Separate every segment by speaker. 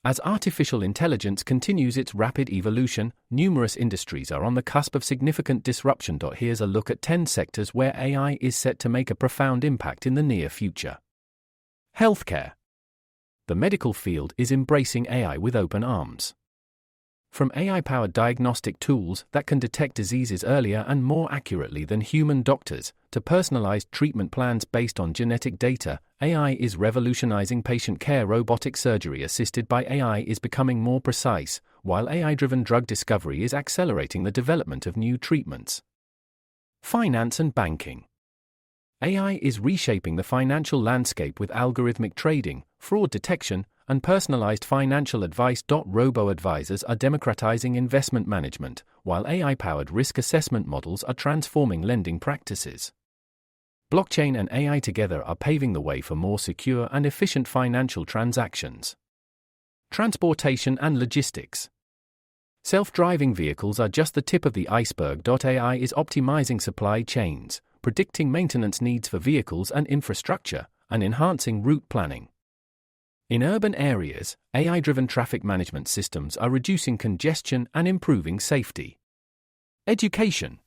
Speaker 1: As artificial intelligence continues its rapid evolution, numerous industries are on the cusp of significant disruption. Here's a look at 10 sectors where AI is set to make a profound impact in the near future. Healthcare. The medical field is embracing AI with open arms. From AI-powered diagnostic tools that can detect diseases earlier and more accurately than human doctors, to personalized treatment plans based on genetic data, AI is revolutionizing patient care. Robotic surgery assisted by AI is becoming more precise, while AI-driven drug discovery is accelerating the development of new treatments. Finance and banking. AI is reshaping the financial landscape with algorithmic trading, fraud detection, and personalized financial advice. Robo-advisors are democratizing investment management, while AI-powered risk assessment models are transforming lending practices. Blockchain and AI together are paving the way for more secure and efficient financial transactions. Transportation and logistics. Self-driving vehicles are just the tip of the iceberg. AI is optimizing supply chains, predicting maintenance needs for vehicles and infrastructure, and enhancing route planning. In urban areas, AI-driven traffic management systems are reducing congestion and improving safety. Education.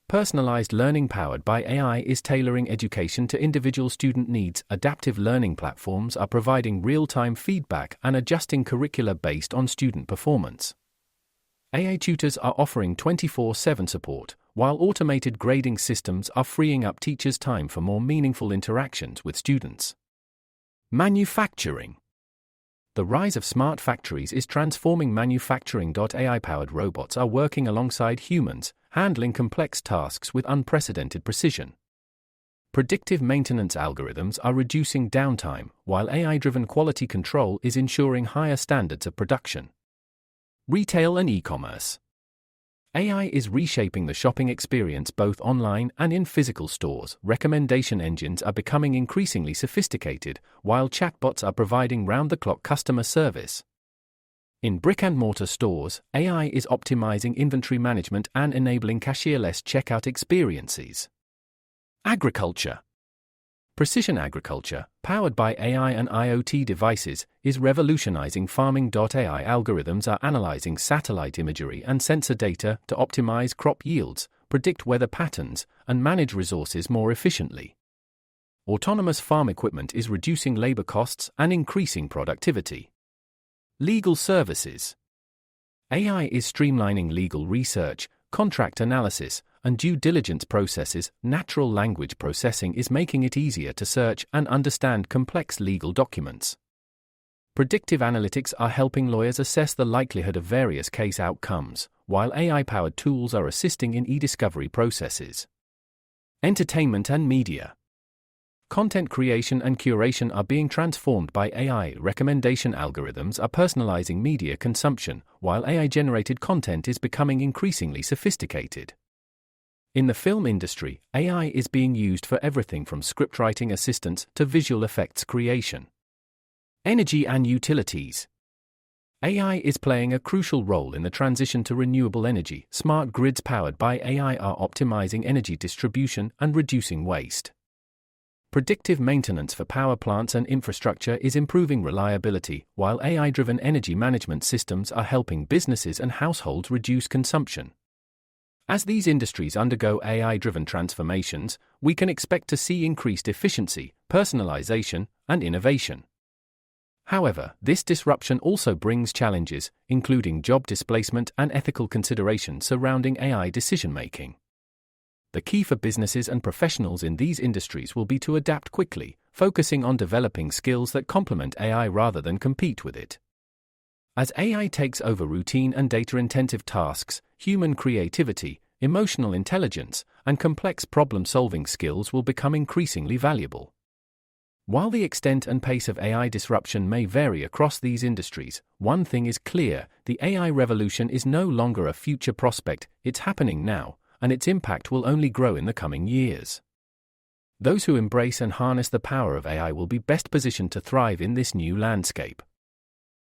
Speaker 1: Personalized learning powered by AI is tailoring education to individual student needs. Adaptive learning platforms are providing real-time feedback and adjusting curricula based on student performance. AI tutors are offering 24/7 support, while automated grading systems are freeing up teachers' time for more meaningful interactions with students. Manufacturing. The rise of smart factories is transforming manufacturing. AI-powered robots are working alongside humans, handling complex tasks with unprecedented precision. Predictive maintenance algorithms are reducing downtime, while AI-driven quality control is ensuring higher standards of production. Retail and e-commerce. AI is reshaping the shopping experience both online and in physical stores. Recommendation engines are becoming increasingly sophisticated, while chatbots are providing round-the-clock customer service. In brick-and-mortar stores, AI is optimizing inventory management and enabling cashierless checkout experiences. Agriculture. Precision agriculture, powered by AI and IoT devices, is revolutionizing farming. AI algorithms are analyzing satellite imagery and sensor data to optimize crop yields, predict weather patterns, and manage resources more efficiently. Autonomous farm equipment is reducing labor costs and increasing productivity. Legal services. AI is streamlining legal research, contract analysis, and due diligence processes. Natural language processing is making it easier to search and understand complex legal documents. Predictive analytics are helping lawyers assess the likelihood of various case outcomes, while AI-powered tools are assisting in e-discovery processes. Entertainment and media. Content creation and curation are being transformed by AI. Recommendation algorithms are personalizing media consumption, while AI-generated content is becoming increasingly sophisticated. In the film industry, AI is being used for everything from scriptwriting assistance to visual effects creation. Energy and utilities. AI is playing a crucial role in the transition to renewable energy. Smart grids powered by AI are optimizing energy distribution and reducing waste. Predictive maintenance for power plants and infrastructure is improving reliability, while AI-driven energy management systems are helping businesses and households reduce consumption. As these industries undergo AI-driven transformations, we can expect to see increased efficiency, personalization, and innovation. However, this disruption also brings challenges, including job displacement and ethical considerations surrounding AI decision-making. The key for businesses and professionals in these industries will be to adapt quickly, focusing on developing skills that complement AI rather than compete with it. As AI takes over routine and data-intensive tasks, human creativity, emotional intelligence, and complex problem-solving skills will become increasingly valuable. While the extent and pace of AI disruption may vary across these industries, one thing is clear: the AI revolution is no longer a future prospect, it's happening now, and its impact will only grow in the coming years. Those who embrace and harness the power of AI will be best positioned to thrive in this new landscape.